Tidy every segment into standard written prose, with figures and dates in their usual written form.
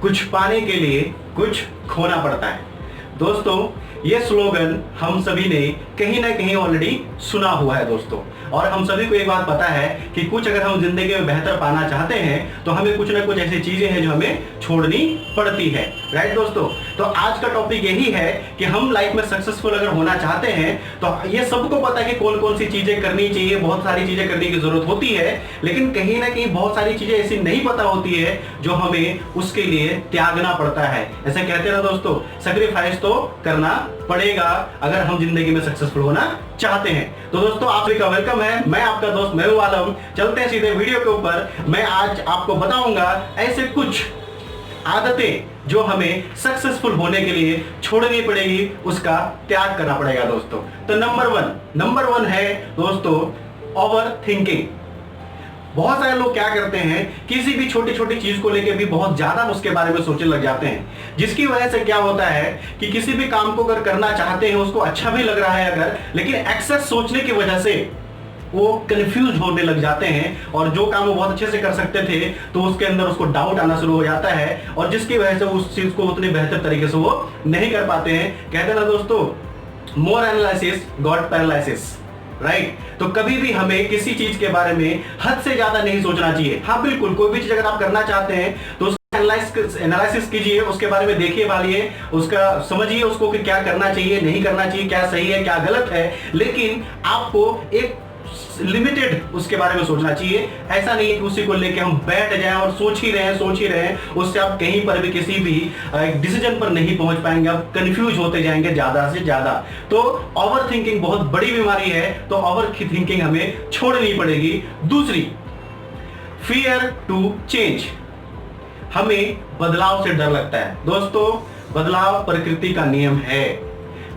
कुछ पाने के लिए कुछ खोना पड़ता है। दोस्तों ये स्लोगन हम सभी ने कहीं ना कहीं ऑलरेडी सुना हुआ है दोस्तों, और हम सभी को एक बात पता है कि कुछ अगर हम जिंदगी में बेहतर पाना चाहते हैं तो हमें कुछ ना कुछ ऐसी चीजें हैं जो हमें छोड़नी पड़ती है। राइट दोस्तों, तो आज का टॉपिक यही है कि हम लाइफ में सक्सेसफुल अगर होना चाहते हैं तो ये सबको पता है कि कौन कौन सी चीजें करनी चाहिए, बहुत सारी चीजें करने की जरूरत होती है, लेकिन कहीं ना कहीं बहुत सारी चीजें ऐसी नहीं पता होती है जो हमें उसके लिए त्यागना पड़ता है। ऐसे कहते हैं ना दोस्तों, सैक्रिफाइस तो करना पड़ेगा अगर हम जिंदगी में सक्सेसफुल होना चाहते हैं। तो दोस्तों आप सभी का वेलकम है, मैं आपका दोस्त मेहबूब आलम। चलते हैं सीधे वीडियो के ऊपर। मैं आज आपको बताऊंगा ऐसे कुछ आदतें जो हमें सक्सेसफुल होने के लिए छोड़नी पड़ेगी, उसका त्याग करना पड़ेगा दोस्तों। तो नंबर वन है दोस्तों ओवर थिंकिंग। बहुत सारे लोग क्या करते हैं, किसी भी छोटी छोटी चीज को लेकर भी बहुत ज्यादा उसके बारे में सोचने लग जाते हैं, जिसकी वजह से क्या होता है कि किसी भी काम को अगर करना चाहते हैं, उसको अच्छा भी लग रहा है अगर, लेकिन एक्सेस सोचने की वजह से वो कंफ्यूज होने लग जाते हैं, और जो काम वो बहुत अच्छे से कर सकते थे तो उसके अंदर उसको डाउट आना शुरू हो जाता है, और जिसकी वजह से उस चीज को उतनी बेहतर तरीके से वो नहीं कर पाते हैं। कहते हैं ना दोस्तों, मोर एनालिसिस गॉट पैरालिसिस। राइट, तो कभी भी हमें किसी चीज के बारे में हद से ज्यादा नहीं सोचना चाहिए। हाँ बिल्कुल, कोई भी चीज अगर आप करना चाहते हैं तो एनालिसिस कीजिए, उसके बारे में देखिए, वालिए, उसका समझिए उसको कि क्या करना चाहिए, नहीं करना चाहिए, क्या सही है क्या गलत है, लेकिन आपको एक लिमिटेड उसके बारे में सोचना चाहिए। ऐसा नहीं है कि उसी को लेके हम बैठ जाएं और सोच ही रहे, उससे आप कहीं पर भी किसी भी डिसीजन पर नहीं पहुंच पाएंगे, आप कंफ्यूज होते जाएंगे ज्यादा से ज्यादा। तो ओवर थिंकिंग बहुत बड़ी बीमारी है, तो ओवर थिंकिंग हमें छोड़नी पड़ेगी। दूसरी, फियर टू चेंज। हमें बदलाव से डर लगता है दोस्तों। बदलाव प्रकृति का नियम है,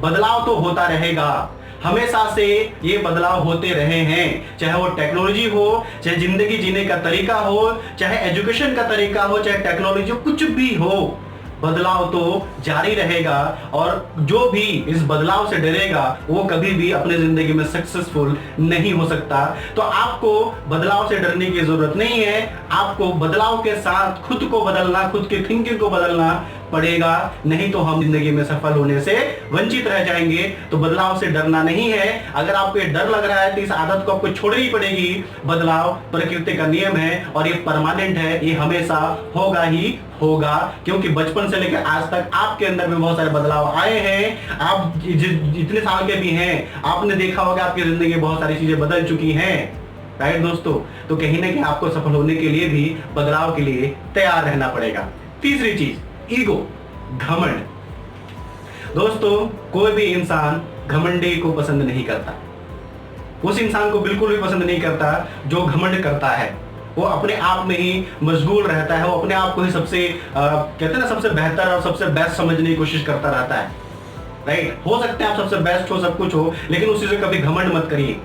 बदलाव तो होता रहेगा, हमेशा से ये बदलाव होते रहे हैं, चाहे वो टेक्नोलॉजी हो, चाहे जिंदगी जीने का तरीका हो, चाहे एजुकेशन का तरीका हो, चाहे टेक्नोलॉजी, कुछ भी हो, बदलाव तो जारी रहेगा। और जो भी इस बदलाव से डरेगा वो कभी भी अपने जिंदगी में सक्सेसफुल नहीं हो सकता। तो आपको बदलाव से डरने की जरूरत नहीं है, आपको बदलाव के साथ खुद को बदलना, खुद की थिंकिंग को बदलना पड़ेगा, नहीं तो हम जिंदगी में सफल होने से वंचित रह जाएंगे। तो बदलाव से डरना नहीं है। अगर आपको ये डर लग रहा है तो इस आदत को आपको छोड़नी पड़ेगी। बदलाव प्रकृति का नियम है और ये परमानेंट है, ये हमेशा होगा ही होगा, क्योंकि बचपन से लेकर आज तक आपके अंदर में बहुत सारे बदलाव आए हैं। आप जितने साल के भी हैं, आपने देखा होगा आपकी जिंदगी में बहुत सारी चीजें बदल चुकी हैं। राइट दोस्तों, तो कहीं ना कहीं आपको सफल होने के लिए भी बदलाव के लिए तैयार रहना पड़ेगा। तीसरी चीज, ईगो, घमंड। दोस्तों कोई भी इंसान घमंडी को पसंद नहीं करता, उस इंसान को बिल्कुल भी पसंद नहीं करता जो घमंड करता है। वो अपने आप में ही मशगूल रहता है, वो अपने आप को ही सबसे कहते हैं ना, सबसे बेहतर और सबसे बेस्ट समझने की कोशिश करता रहता है। राइट, हो सकते हैं आप सबसे बेस्ट हो, सब कुछ हो, लेकिन उसी से कभी घमंड मत करिए।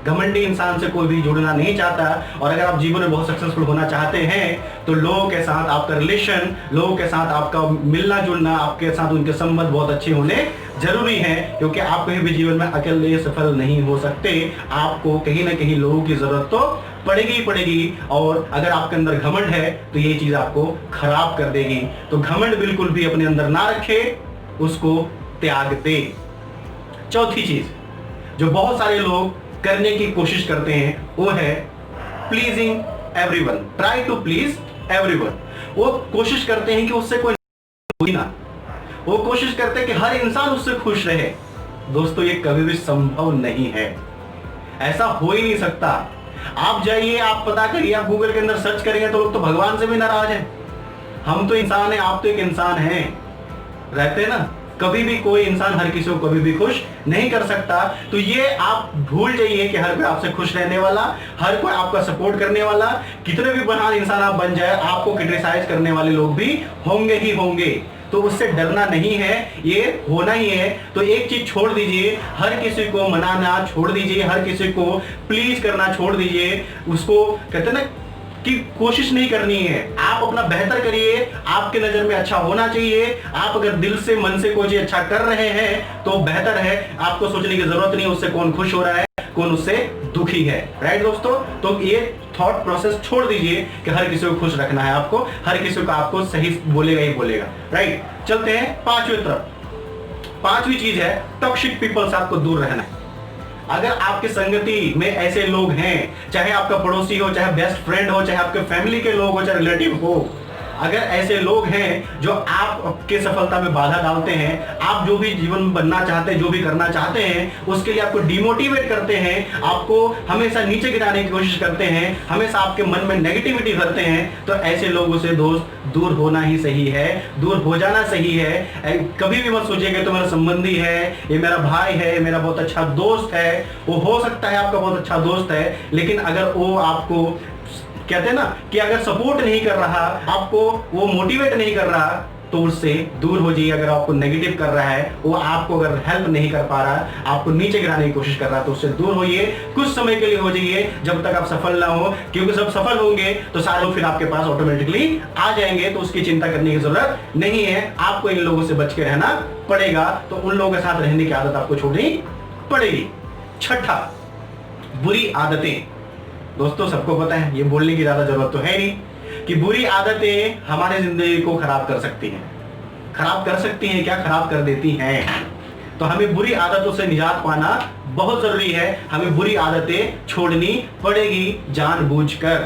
घमंडी इंसान से कोई भी जुड़ना नहीं चाहता। और अगर आप जीवन में बहुत सक्सेसफुल होना चाहते हैं तो लोगों के साथ आपका रिलेशन, लोगों के साथ आपका मिलना जुलना, आपके साथ उनके संबंध बहुत अच्छे होने जरूरी है, क्योंकि आप कहीं भी जीवन में अकेले सफल नहीं हो सकते। आपको कहीं ना कहीं लोगों की जरूरत तो पड़ेगी ही पड़ेगी, और अगर आपके अंदर घमंड है तो ये चीज आपको खराब कर देगी। तो घमंड बिल्कुल भी अपने अंदर ना रखे, उसको त्याग दे। चौथी चीज जो बहुत सारे लोग करने की कोशिश करते हैं वो है pleasing everyone, try to please everyone. वो कोशिश करते हैं कि उससे कोई ना, वो कोशिश करते हैं कि हर इंसान उससे खुश रहे। दोस्तों ये कभी भी संभव नहीं है, ऐसा हो ही नहीं सकता। आप जाइए, आप पता करिए, आप गूगल के अंदर सर्च करेंगे तो लोग तो भगवान से भी नाराज हैं। हम तो इंसान हैं, आप तो एक इंसान हैं, रहते हैं ना। कभी भी कोई इंसान हर किसी को कभी भी खुश नहीं कर सकता। तो ये आप भूल जाइए कि हर कोई आपसे खुश रहने वाला, हर कोई आपका सपोर्ट करने वाला, कितने भी महान इंसान आप बन जाए, आपको क्रिटिसाइज करने वाले लोग भी होंगे ही होंगे। तो उससे डरना नहीं है, ये होना ही है। तो एक चीज छोड़ दीजिए, हर किसी को मनाना छोड़ दीजिए, हर किसी को प्लीज करना छोड़ दीजिए। उसको कहते हैं ना कि कोशिश नहीं करनी है, आप अपना बेहतर करिए, आपके नजर में अच्छा होना चाहिए। आप अगर दिल से मन से कोई चीज अच्छा कर रहे हैं तो बेहतर है, आपको सोचने की जरूरत नहीं उससे कौन खुश हो रहा है। कौन उससे दुखी है। राइट दोस्तों, तो ये थॉट प्रोसेस छोड़ दीजिए कि हर किसी को खुश रखना है आपको, हर किसी को आपको सही बोलेगा ही बोलेगा। राइट, चलते हैं पांचवी तरफ। पांचवी चीज है टॉक्सिक पीपल से आपको दूर रहना है। अगर आपकी संगति में ऐसे लोग हैं, चाहे आपका पड़ोसी हो, चाहे बेस्ट फ्रेंड हो, चाहे आपके फैमिली के लोग हो, चाहे रिलेटिव हो, अगर ऐसे लोग हैं जो आपके सफलता में बाधा डालते हैं, आप जो भी जीवन में बनना चाहते हैं, जो भी करना चाहते हैं, उसके लिए आपको डिमोटिवेट करते हैं, आपको हमेशा नीचे गिराने की कोशिश करते हैं, हमेशा आपके मन में नेगेटिविटी भरते हैं, तो ऐसे लोगों से दोस्त दूर होना ही सही है, दूर हो जाना सही है। कभी भी मत सोचिएगा तो मेरा संबंधी है, ये मेरा भाई है, मेरा बहुत अच्छा दोस्त है। वो हो सकता है आपका बहुत अच्छा दोस्त है, लेकिन अगर वो आपको कहते हैं ना कि अगर सपोर्ट नहीं कर रहा, आपको वो मोटिवेट नहीं कर रहा, तो उससे दूर हो जाइए। अगर आपको नेगेटिव कर रहा है, वो आपको अगर हेल्प नहीं कर पा रहा, आपको नीचे गिराने की कोशिश कर रहा, तो उससे दूर होइए। कुछ समय के लिए हो जाइए, जब तक आप सफल ना हो, क्योंकि जब सफल होंगे तो सारे लोग फिर आपके पास ऑटोमेटिकली आ जाएंगे, तो उसकी चिंता करने की जरूरत नहीं है। आपको इन लोगों से बच के रहना पड़ेगा, तो उन लोगों के साथ रहने की आदत आपको छोड़नी पड़ेगी। छठा, बुरी आदतें। दोस्तों सबको पता है, ये बोलने की ज्यादा जरूरत तो है नहीं कि बुरी आदतें हमारे जिंदगी को खराब कर सकती हैं। खराब कर सकती हैं क्या, खराब कर देती हैं। तो हमें बुरी आदतों से निजात पाना बहुत जरूरी है। हमें बुरी आदतें छोड़नी पड़ेगी जानबूझकर,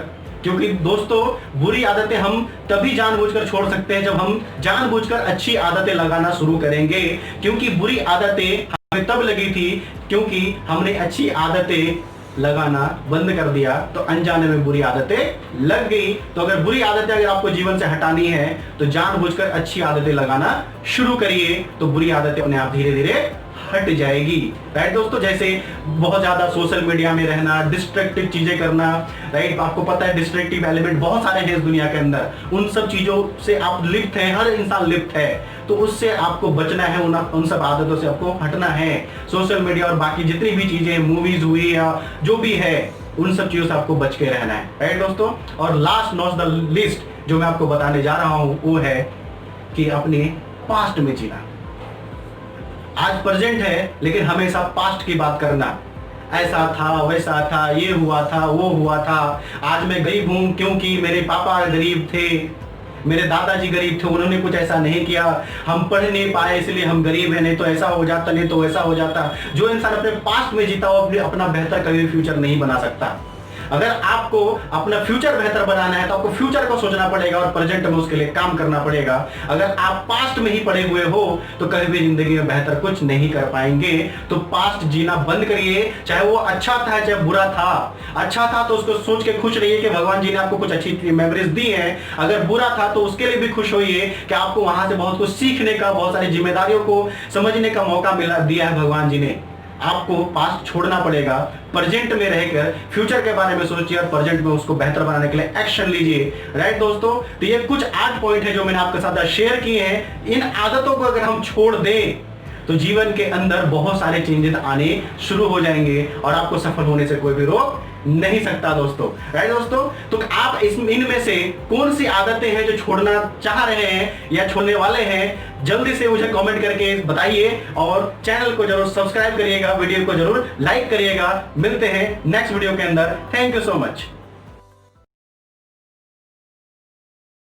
क्योंकि दोस्तों बुरी आदतें हम तभी जानबूझकर छोड़ सकते हैं जब हम जानबूझकर अच्छी आदतें लगाना शुरू करेंगे। क्योंकि बुरी आदतें हमें तब लगी थी क्योंकि हमने अच्छी आदतें लगाना बंद कर दिया, तो अनजाने में बुरी आदतें लग गई। तो अगर बुरी आदतें अगर आपको जीवन से हटानी है, तो जानबूझकर अच्छी आदतें लगाना शुरू करिए, तो बुरी आदतें अपने आप धीरे धीरे हट जाएगी। राइट दोस्तों, जैसे बहुत ज्यादा सोशल मीडिया में रहना, डिस्ट्रक्टिव चीजें करना, राइट, आपको पता है डिस्ट्रक्टिव एलिमेंट बहुत सारे हैं इस दुनिया के अंदर, उन सब चीजों से आप लिप्त हैं, हर इंसान लिप्त है, तो उससे आपको बचना है, उन सब आदतों से आपको हटना है। सोशल मीडिया और बाकी जितनी भी चीजें, मूवीज हुई या जो भी है, उन सब चीजों से आपको बच के रहना है। राइट दोस्तों, और लास्ट नॉट द लिस्ट जो मैं आपको बताने जा रहा हूं वो है कि अपने पास्ट में जीना। आज प्रेजेंट है, लेकिन हमेशा पास्ट की बात करना, ऐसा था, वैसा था, ये हुआ था, वो हुआ था, आज मैं गरीब हूं क्योंकि मेरे पापा गरीब थे, मेरे दादाजी गरीब थे, उन्होंने कुछ ऐसा नहीं किया, हम पढ़ नहीं पाए इसलिए हम गरीब हैं, नहीं तो ऐसा हो जाता, नहीं तो ऐसा हो जाता। जो इंसान अपने पास्ट में जीता वो अपना बेहतर कभी भी फ्यूचर नहीं बना सकता। अगर आपको अपना फ्यूचर बेहतर बनाना है तो आपको फ्यूचर को सोचना पड़ेगा और प्रेजेंट में उसके लिए काम करना पड़ेगा। अगर आप पास्ट में ही पड़े हुए हो तो कभी भी जिंदगी में बेहतर कुछ नहीं कर पाएंगे। तो पास्ट जीना बंद करिए, चाहे वो अच्छा था चाहे बुरा था। अच्छा था तो उसको सोच के खुश रहिए कि भगवान जी ने आपको कुछ अच्छी मेमोरीज दी हैं। अगर बुरा था तो उसके लिए भी खुश होइए कि आपको वहां से बहुत कुछ सीखने का, बहुत सारी जिम्मेदारियों को समझने का मौका दिया है भगवान जी ने। आपको पास्ट छोड़ना पड़ेगा, प्रेजेंट में रहकर फ्यूचर के बारे में सोचिए और प्रेजेंट में उसको बेहतर बनाने के लिए एक्शन लीजिए। राइट दोस्तों, तो ये कुछ 8 पॉइंट है जो मैंने आपके साथ शेयर किए हैं। इन आदतों को अगर हम छोड़ दें तो जीवन के अंदर बहुत सारे चेंजेस आने शुरू हो जाएंगे और आपको सफल होने से कोई भी रोक नहीं सकता दोस्तों। राइट दोस्तों, तो आप इनमें से कौन सी आदतें हैं जो छोड़ना चाह रहे हैं या छोड़ने वाले हैं, जल्दी से मुझे कमेंट करके बताइए और चैनल को जरूर सब्सक्राइब करिएगा, वीडियो को जरूर लाइक करिएगा। मिलते हैं नेक्स्ट वीडियो के अंदर। Thank you so much.